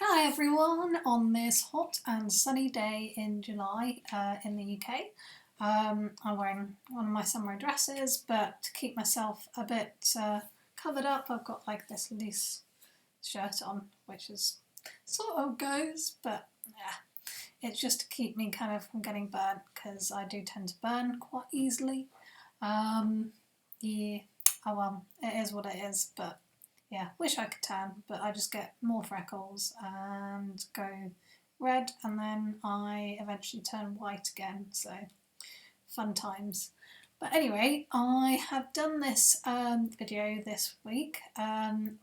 Hi everyone, on this hot and sunny day in July in the UK. I'm wearing one of my summer dresses, but to keep myself a bit covered up, I've got like this loose shirt on, which is sort of goes, but yeah, it's just to keep me kind of from getting burnt because I do tend to burn quite easily. Yeah, oh well, it is what it is, but yeah, wish I could tan, but I just get more freckles and go red, and then I eventually turn white again, so fun times. But anyway, I have done this video this week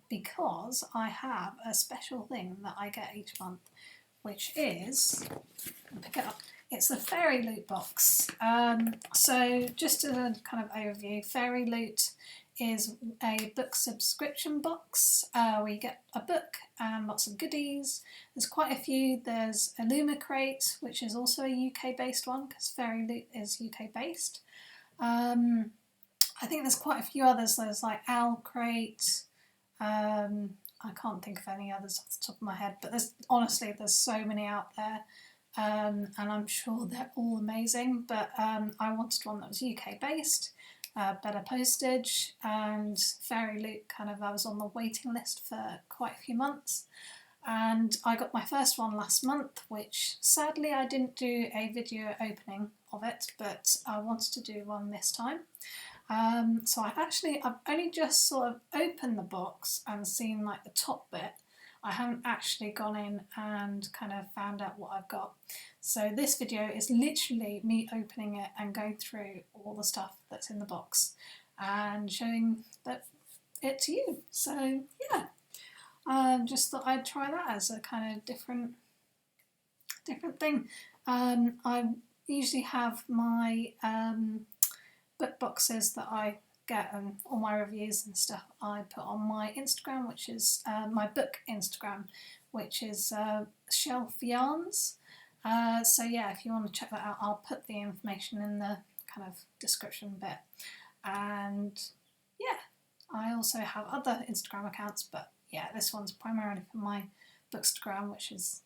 because I have a special thing that I get each month, which is, pick it up, it's the Fairyloot box. So just a kind of overview, Fairyloot is a book subscription box where you get a book and lots of goodies. There's quite a few. There's Illumicrate, which is also a UK based one because Fairyloot is UK based. I think there's quite a few others. There's like Owlcrate. I can't think of any others off the top of my head, but there's so many out there. And I'm sure they're all amazing, but I wanted one that was UK based, better postage, and Fairyloot I was on the waiting list for quite a few months, and I got my first one last month, which sadly I didn't do a video opening of it, but I wanted to do one this time. So I've only just sort of opened the box and seen like the top bit. I haven't actually gone in and kind of found out what I've got. So this video is literally me opening it and going through all the stuff that's in the box and showing it to you. So yeah, just thought I'd try that as a kind of different thing. I usually have my book boxes that I get, and all my reviews and stuff I put on my Instagram, which is my book Instagram, which is Shelf Yarns. So yeah, if you want to check that out, I'll put the information in the kind of description bit. And yeah, I also have other Instagram accounts, but yeah, this one's primarily for my bookstagram, which is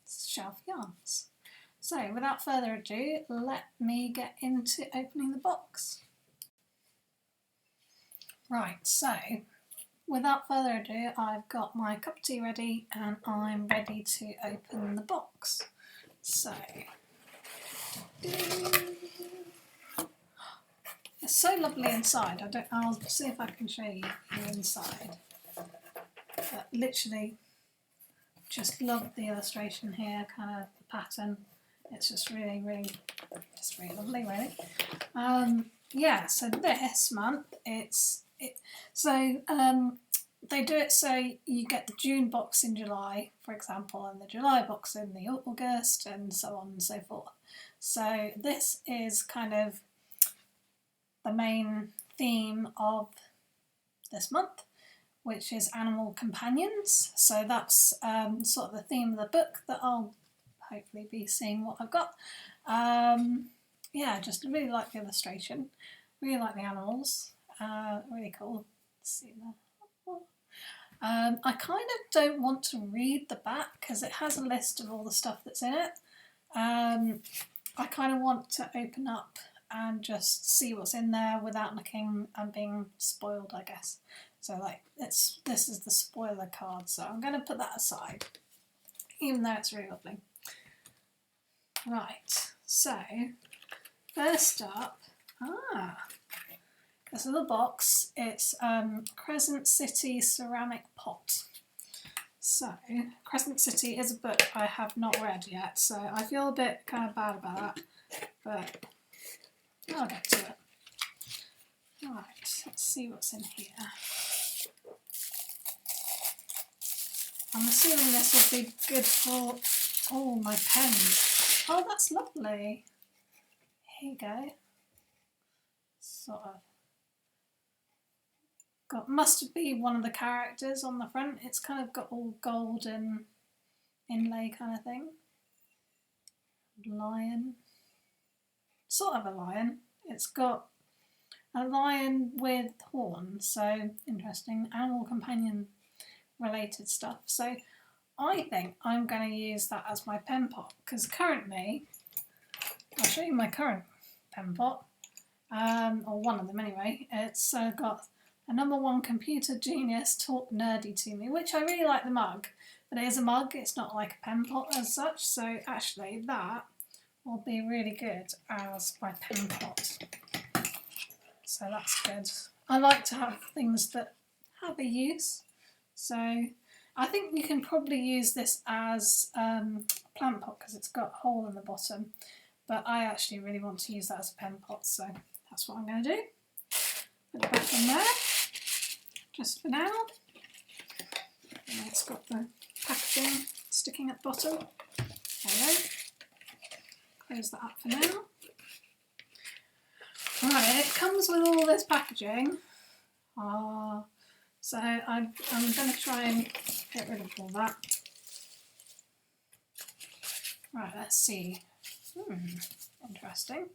Shelf Yarns. So without further ado, let me get into opening the box. Right, so without further ado, I've got my cup of tea ready and I'm ready to open the box. So, it's so lovely inside. I'll see if I can show you the inside. But literally, just love the illustration here, kind of the pattern. It's just really lovely, really. Yeah, so this month they do it so you get the June box in July, for example, and the July box in the August, and so on and so forth. So this is kind of the main theme of this month, which is animal companions. So that's sort of the theme of the book that I'll hopefully be seeing what I've got. Yeah, just really like the illustration, really like the animals, really cool. Let's see that. I kind of don't want to read the back because it has a list of all the stuff that's in it. I kind of want to open up and just see what's in there without looking and being spoiled, I guess. So like this is the spoiler card, so I'm going to put that aside, even though it's really lovely. Right, so first up, this little box, it's Crescent City ceramic pot. So Crescent City is a book I have not read yet, so I feel a bit kind of bad about that, but I'll get to it. Right, let's see what's in here. I'm assuming this will be good for all my pens. Oh, that's lovely. Here you go. Sort of must be one of the characters on the front. It's kind of got all golden inlay kind of thing. Lion. Sort of a lion. It's got a lion with horns, so interesting. Animal companion related stuff. So I think I'm going to use that as my pen pot because currently, I'll show you my current pen pot, or one of them anyway. It's got a #1 computer genius talk nerdy to me, which I really like the mug, but it is a mug, it's not like a pen pot as such, so actually that will be really good as my pen pot. So that's good. I like to have things that have a use, so I think you can probably use this as a plant pot because it's got a hole in the bottom, but I actually really want to use that as a pen pot, so that's what I'm going to do. Put it back in there, just for now. And it's got the packaging sticking at the bottom. There we go. Close that up for now. Right, it comes with all this packaging. So I'm going to try and get rid of all that. Right, let's see. Interesting.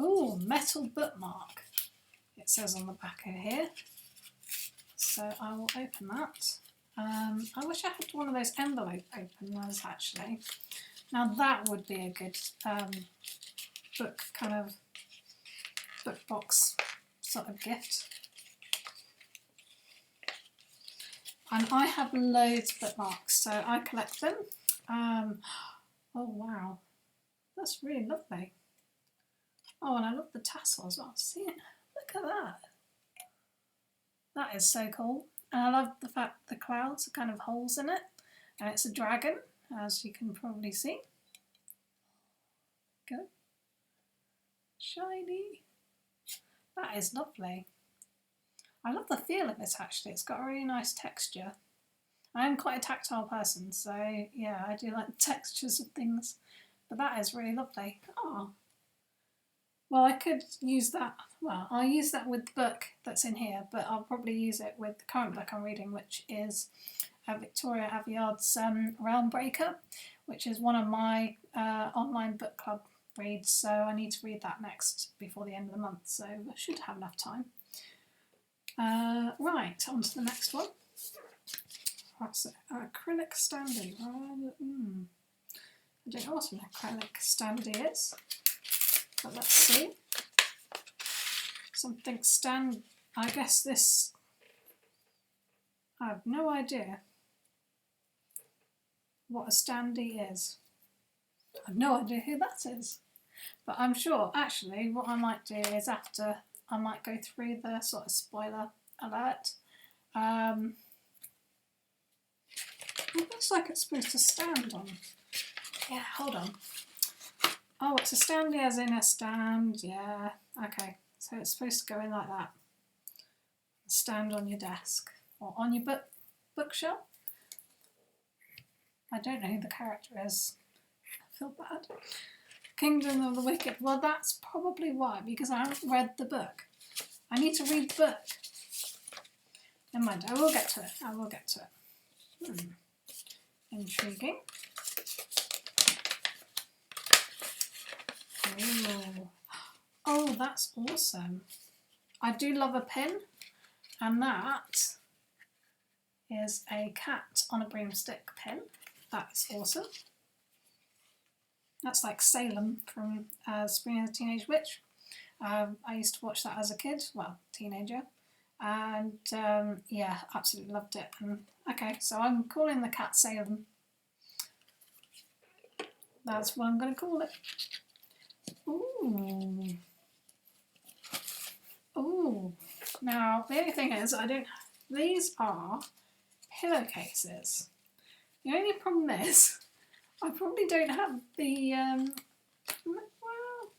Ooh, metal bookmark. It says on the back of here. So I will open that. I wish I had one of those envelope openers actually. Now that would be a good book box sort of gift. And I have loads of bookmarks, so I collect them. Oh wow, that's really lovely. Oh, and I love the tassel as well. See it? Look at that. That is so cool. And I love the fact the clouds are kind of holes in it. And it's a dragon, as you can probably see. Good. Shiny. That is lovely. I love the feel of it actually. It's got a really nice texture. I'm quite a tactile person, so yeah, I do like the textures of things. But that is really lovely. Oh. Well, I could use that, well, I'll use that with the book that's in here, but I'll probably use it with the current book I'm reading, which is Victoria Aveyard's Realm Breaker, which is one of my online book club reads, so I need to read that next before the end of the month, so I should have enough time. Right, on to the next one. That's an acrylic standee. I don't know what an acrylic standee is. But let's see. Something I guess this, I have no idea what a standee is. I have no idea who that is. But I'm sure, actually, what I might do is after, I might go through the sort of spoiler alert. It looks like it's supposed to stand on. Yeah, hold on. Oh, it's a standee as in a stand, yeah. Okay, so it's supposed to go in like that. Stand on your desk or on your bookshelf. I don't know who the character is. I feel bad. Kingdom of the Wicked. Well, that's probably why, because I haven't read the book. I need to read the book. Never mind, I will get to it. I will get to it. Intriguing. Ooh. Oh, that's awesome. I do love a pin, and that is a cat on a broomstick pin. That's awesome. That's like Salem from Spring of the Teenage Witch. I used to watch that as a kid, well, teenager, and yeah, absolutely loved it. And okay, so I'm calling the cat Salem. That's what I'm going to call it. Ooh. Ooh. Now, the only thing is, these are pillowcases. The only problem is, I probably don't have the, well,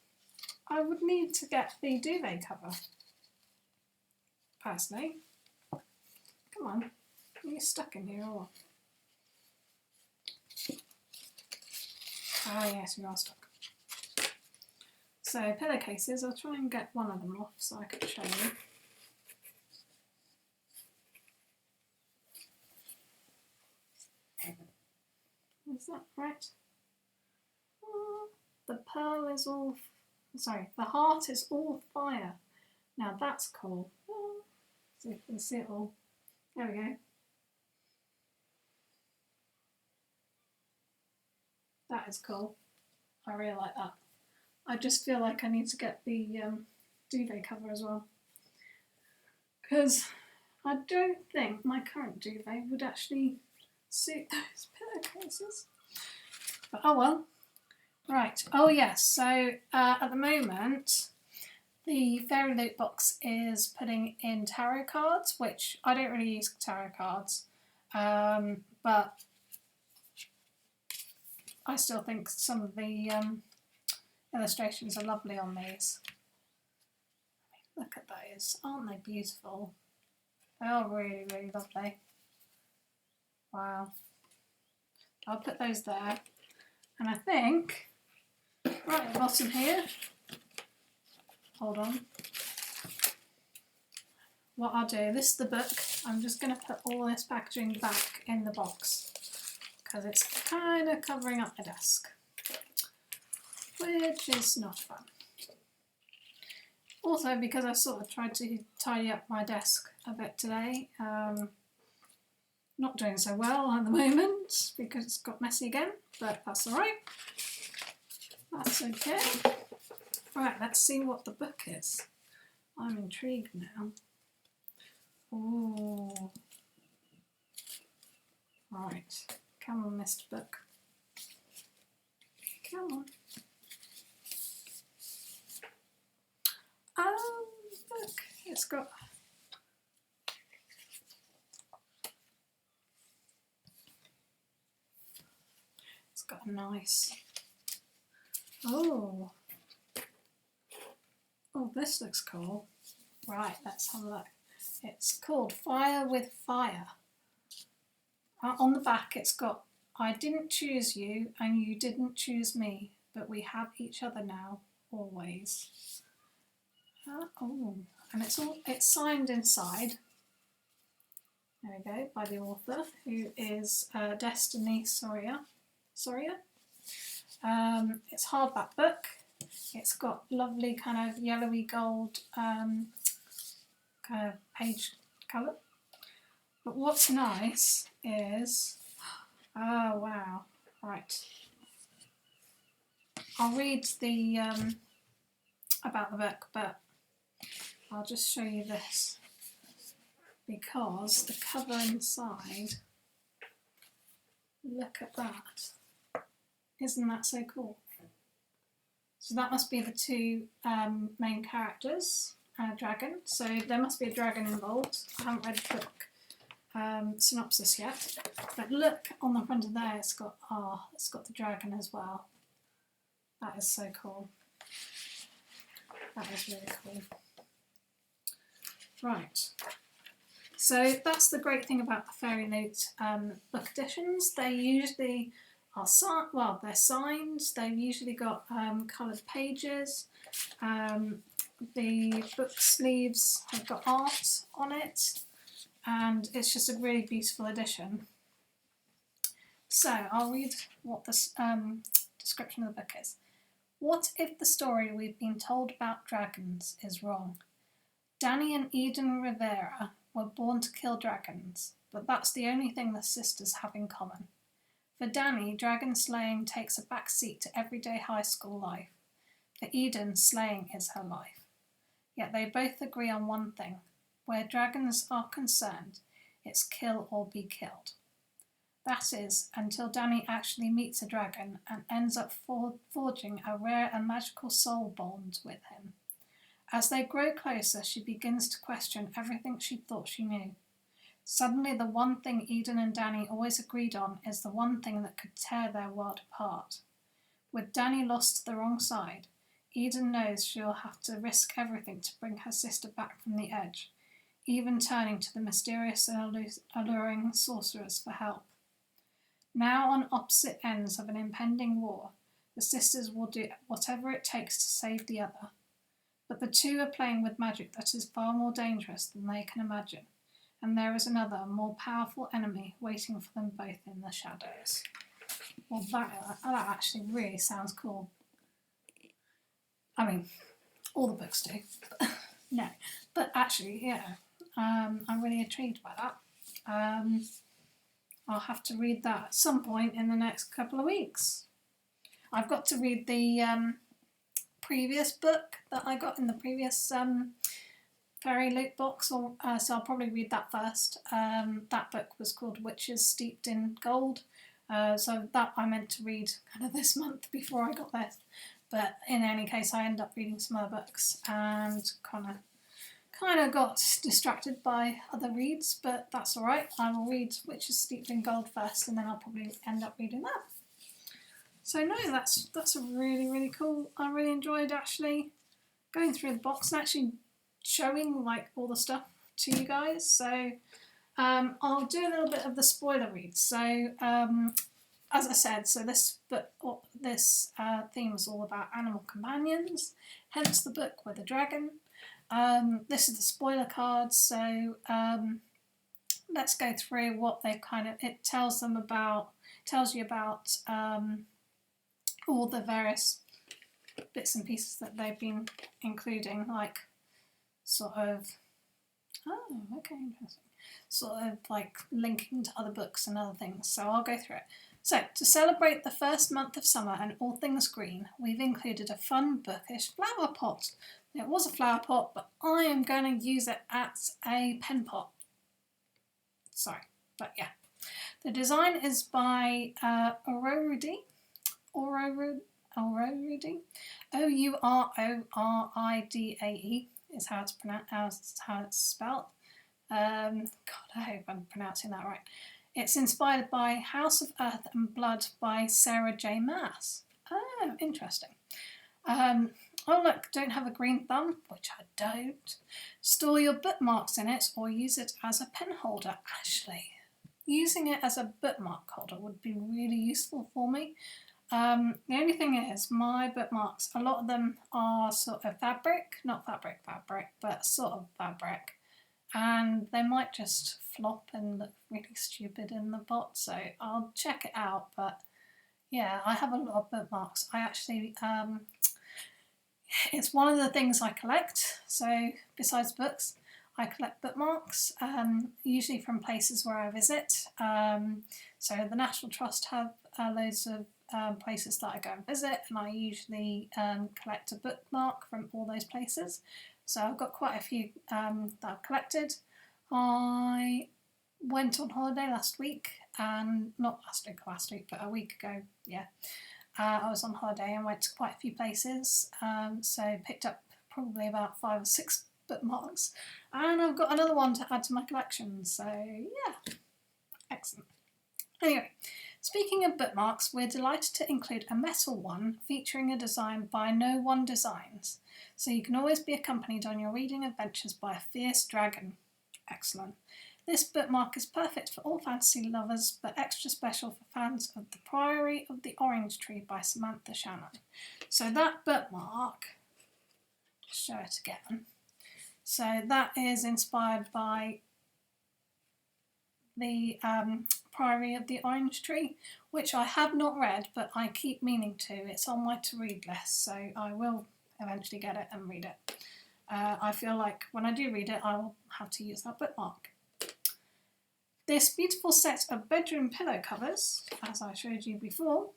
I would need to get the duvet cover, personally. Come on, are you stuck in here or what? Ah, yes, you are stuck. So, pillowcases, I'll try and get one of them off so I can show you. Is that right? The pearl is all, sorry, the heart is all fire. Now that's cool. So you can see it all. There we go. is cool. I really like that. I just feel like I need to get the duvet cover as well, because I don't think my current duvet would actually suit those pillowcases. But oh well. Right, oh yes, so at the moment the Fairyloot box is putting in tarot cards, which I don't really use tarot cards, but I still think some of the illustrations are lovely on these. Look at those, aren't they beautiful? They are really, really lovely. Wow. I'll put those there. And I think, right at the bottom here, hold on. What I'll do, this is the book. I'm just going to put all this packaging back in the box because it's kind of covering up my desk, which is not fun. Also, because I sort of tried to tidy up my desk a bit today, not doing so well at the moment because it's got messy again, but that's alright. That's okay. Right, let's see what the book is. I'm intrigued now. Ooh. Right, come on, Mr. Book. Come on. Oh, look, it's got a nice. Oh, this looks cool. Right, let's have a look. It's called Fire with Fire. On the back it's got, I didn't choose you and you didn't choose me, but we have each other now, always. Oh, and it's signed inside. There we go, by the author, who is Destiny Sawyer. It's a hardback book. It's got lovely kind of yellowy gold kind of page colour. But what's nice is, oh wow, right. I'll read the about the book, but I'll just show you this because the cover inside, look at that. Isn't that so cool? So that must be the two main characters, dragon. So there must be a dragon involved. I haven't read the book synopsis yet, but look on the front of there. It's got the dragon as well. That is so cool. That is really cool. Right. So that's the great thing about the Fairyloot book editions. They usually are they're signed. They've usually got coloured pages. The book sleeves have got art on it, and it's just a really beautiful edition. So I'll read what the description of the book is. What if the story we've been told about dragons is wrong? Danny and Eden Rivera were born to kill dragons, but that's the only thing the sisters have in common. For Danny, dragon slaying takes a back seat to everyday high school life. For Eden, slaying is her life. Yet they both agree on one thing. Where dragons are concerned, it's kill or be killed. That is, until Danny actually meets a dragon and ends up forging a rare and magical soul bond with him. As they grow closer, she begins to question everything she thought she knew. Suddenly, the one thing Eden and Danny always agreed on is the one thing that could tear their world apart. With Danny lost to the wrong side, Eden knows she'll have to risk everything to bring her sister back from the edge, even turning to the mysterious and alluring sorcerers for help. Now on opposite ends of an impending war, the sisters will do whatever it takes to save the other. But the two are playing with magic that is far more dangerous than they can imagine, and there is another, more powerful enemy waiting for them both in the shadows. Well, that actually really sounds cool. I mean, all the books do. No, but actually, yeah, I'm really intrigued by that. I'll have to read that at some point in the next couple of weeks. I've got to read the previous book that I got in the previous Fairyloot box, so I'll probably read that first. That book was called Witches Steeped in Gold, so that I meant to read kind of this month before I got this. But in any case, I ended up reading some other books and kind of got distracted by other reads, but that's all right. I will read Witches Steeped in Gold first, and then I'll probably end up reading that. So no, that's a really cool. I really enjoyed actually going through the box and actually showing like all the stuff to you guys. So I'll do a little bit of the spoiler read. So as I said, so this theme is all about animal companions, hence the book with the dragon. This is the spoiler card, so let's go through what they it tells you about all the various bits and pieces that they've been including, like sort of, oh, okay, interesting, sort of like linking to other books and other things. So I'll go through it. So, to celebrate the first month of summer and all things green, we've included a fun, bookish flower pot. It was a flower pot, but I am going to use it as a pen pot. Sorry, but yeah. The design is by Ouroride, Ouroridae is how it's pronounced, how it's spelled. God, I hope I'm pronouncing that right. It's inspired by House of Earth and Blood by Sarah J. Maas. Oh, interesting. Oh look, don't have a green thumb, which I don't. Store your bookmarks in it or use it as a pen holder. Actually, using it as a bookmark holder would be really useful for me. The only thing is, my bookmarks, a lot of them are sort of fabric, not fabric, but sort of fabric. And they might just flop and look really stupid in the pot, so I'll check it out. But yeah, I have a lot of bookmarks. I actually, it's one of the things I collect. So besides books, I collect bookmarks, usually from places where I visit. So the National Trust have loads of places that I go and visit, and I usually collect a bookmark from all those places. So I've got quite a few that I've collected. I went on holiday last week, and not last week, but a week ago, yeah. I was on holiday and went to quite a few places, so picked up probably about 5 or 6 bookmarks, and I've got another one to add to my collection, so yeah, excellent. Anyway, speaking of bookmarks, we're delighted to include a metal one featuring a design by No One Designs, so you can always be accompanied on your reading adventures by a fierce dragon. Excellent. This bookmark is perfect for all fantasy lovers, but extra special for fans of The Priory of the Orange Tree by Samantha Shannon. So that bookmark, just show it again. So that is inspired by the Priory of the Orange Tree, which I have not read, but I keep meaning to. It's on my to-read list, so I will eventually get it and read it. I feel like when I do read it, I will have to use that bookmark. This beautiful set of bedroom pillow covers, as I showed you before,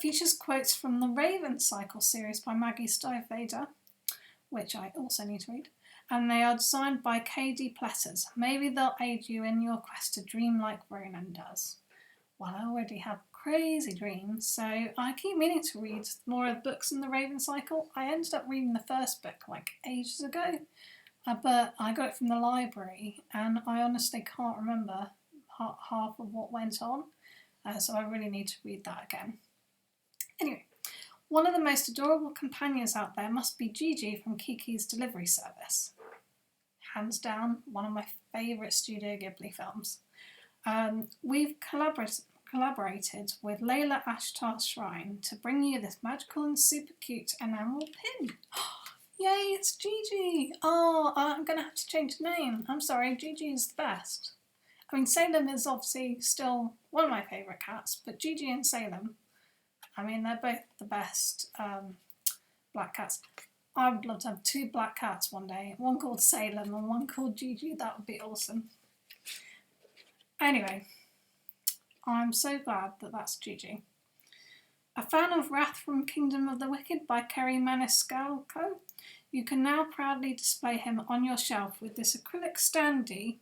features quotes from the Raven Cycle series by Maggie Stiefvater, which I also need to read, and they are designed by K.D. Pletters. Maybe they'll aid you in your quest to dream like Ronan does. Well, I already have crazy dreams, so I keep meaning to read more of the books in the Raven Cycle. I ended up reading the first book like ages ago, but I got it from the library, and I honestly can't remember half of what went on, so I really need to read that again. Anyway, one of the most adorable companions out there must be Gigi from Kiki's Delivery Service. Hands down, one of my favourite Studio Ghibli films. We've collaborated with Layla Ashtar Shrine to bring you this magical and super cute enamel pin. Yay, it's Gigi! Oh, I'm going to have to change the name. I'm sorry, Gigi is the best. I mean, Salem is obviously still one of my favourite cats, but Gigi and Salem, I mean, they're both the best black cats. I would love to have 2 black cats one day, one called Salem and one called Gigi. That would be awesome. Anyway, I'm so glad that that's Gigi. A fan of Wrath from Kingdom of the Wicked by Kerry Maniscalco, you can now proudly display him on your shelf with this acrylic standee,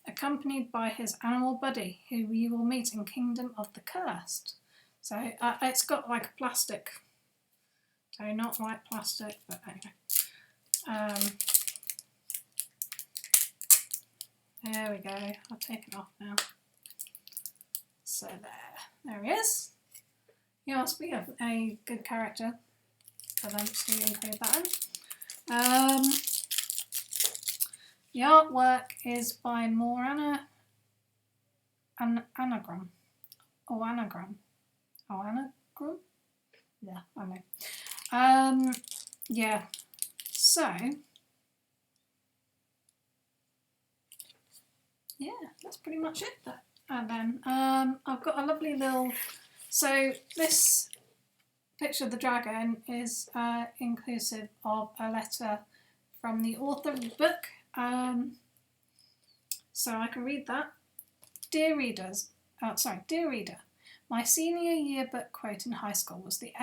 accompanied by his animal buddy, who you will meet in Kingdom of the Cursed. So it's got like a plastic, so not white plastic, but anyway. There we go, I'll take it off now. So there he is. He must be a good character for them to include that in. The artwork is by Morana Anagram. Yeah, I know. Yeah, so yeah, that's pretty much it. And then I've got a lovely little. So this picture of the dragon is inclusive of a letter from the author of the book. So I can read that. Dear Reader, my senior yearbook quote in high school was the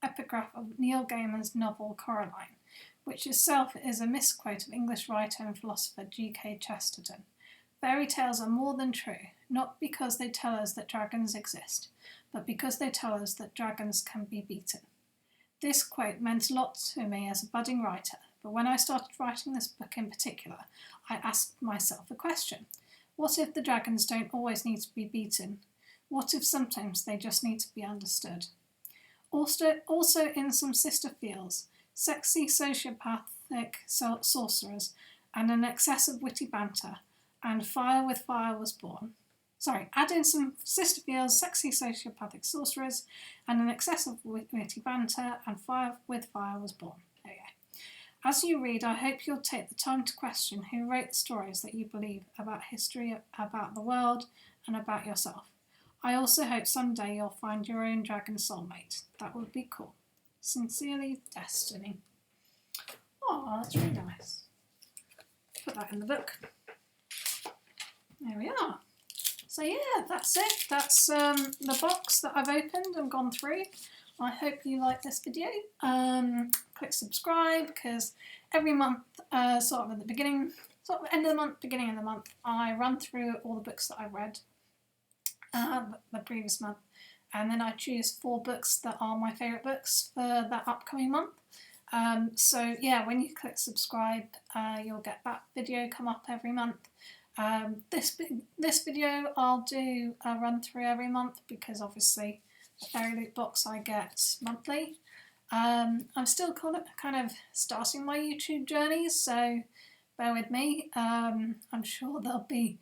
epigraph of Neil Gaiman's novel Coraline, which itself is a misquote of English writer and philosopher G.K. Chesterton. Fairy tales are more than true, not because they tell us that dragons exist, but because they tell us that dragons can be beaten. This quote meant a lot to me as a budding writer, but when I started writing this book in particular, I asked myself a question. What if the dragons don't always need to be beaten? What if sometimes they just need to be understood? Also in some sister feels, sexy sociopathic sorcerers and an excess of witty banter, and Fire with Fire was born. Add in some sister feels, sexy sociopathic sorcerers, and an excess of witty banter, and Fire with Fire was born. There you go. As you read, I hope you'll take the time to question who wrote the stories that you believe about history, about the world, and about yourself. I also hope someday you'll find your own dragon soulmate. That would be cool. Sincerely, Destiny. Oh, that's really nice. Put that in the book. There we are. So yeah, that's it. That's the box that I've opened and gone through. I hope you like this video. Click subscribe, because every month, sort of at the beginning, sort of end of the month, beginning of the month, I run through all the books that I've read the previous month, and then I choose 4 books that are my favourite books for that upcoming month. So yeah, when you click subscribe, you'll get that video come up every month. This video I'll do a run through every month, because obviously the Fairyloot box I get monthly. I'm still kind of starting my YouTube journey, so bear with me. I'm sure there'll be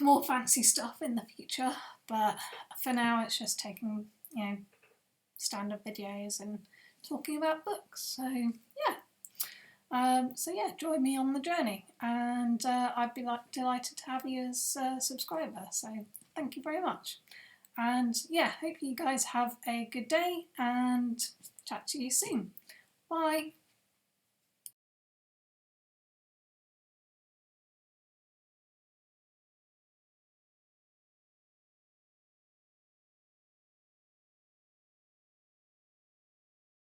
more fancy stuff in the future, but for now it's just taking, standard videos and talking about books. So yeah, join me on the journey, and I'd be delighted to have you as a subscriber. So thank you very much, and yeah, hope you guys have a good day, and chat to you soon. Bye.